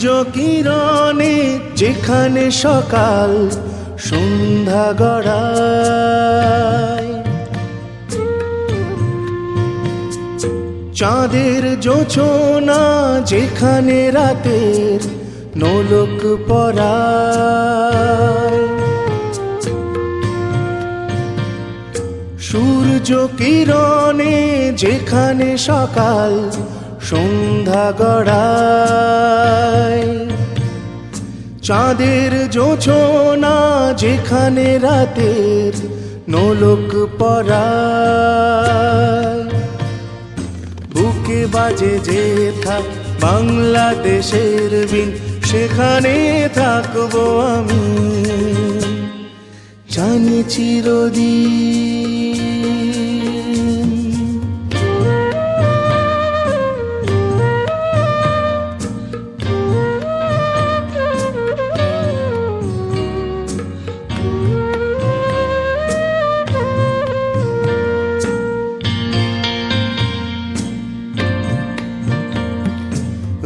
সূর্য কিরণে যেখানে সকাল সন্ধ্যা গড়ায়, চাঁদের জোছনা যেখানে রাতের নোলক পরায়, সূর্য কিরণে যেখানে সকাল সন্ধ্যা গড়ায়, চাঁদের জোছনা যেখানে রাতের নোলক পরায়, বুকে বাজে যেথা বাংলাদেশের বিন সেখানে থাকবো আমি, জানি চিরদিন।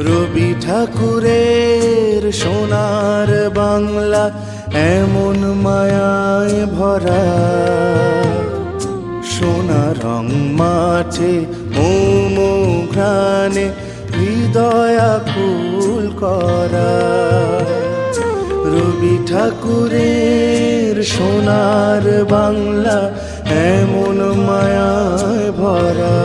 রবি ঠাকুরের সোনার বাংলা এমন মায়ায় ভরা, সোনা রং মাঠে মোমো ঘ্রাণে হৃদয় আকুল করা। রবি ঠাকুরের সোনার বাংলা এমন মায়ায় ভরা,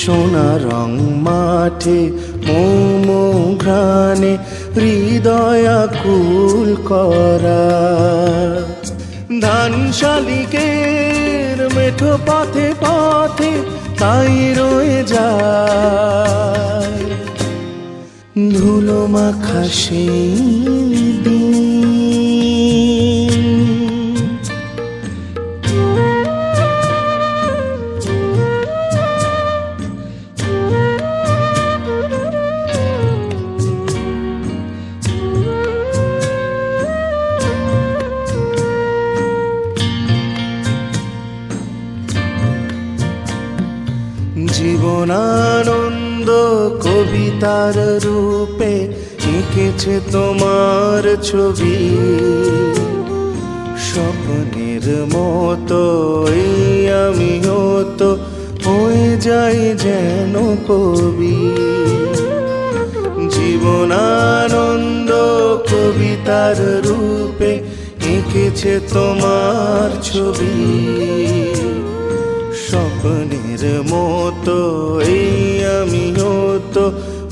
সোনা রং মাঠে মোমো ঘ্রাণে হৃদয় আকুল করা। ধান শালিকের মেঠো পথে পথে তাই রয়ে যায় ধুলো মাখা সেই দিন। জীবনানন্দ কবিতার রূপে এঁকেছে তোমার ছবি, স্বপ্নের মতো এই আমিও তো হয়ে যাই যেন কবি। জীবনানন্দ কবিতার রূপে এঁকেছে তোমার ছবি, স্বপ্নের মতো এই আমিও তো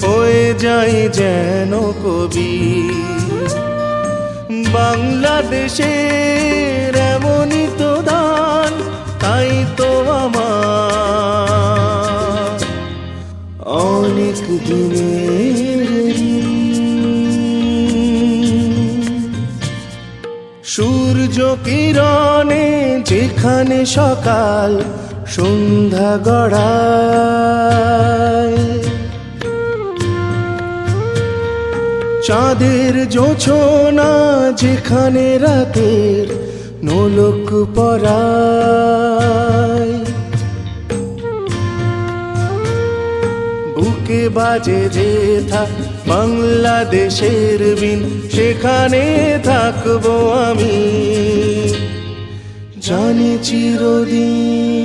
হয়ে যাই যেন কবি। বাংলাদেশের এমনই তো দান, তাই তো আমার অনেক দিনের সূর্য কিরণে যেখানে সকাল সন্ধ্যা গড়ায়, চাঁদের জোছনা যেখানে রাতের নোলক পরায়, বুকে বাজে যেথা বাংলাদেশের বিন সেখানে থাকবো আমি, জানি চিরদিন।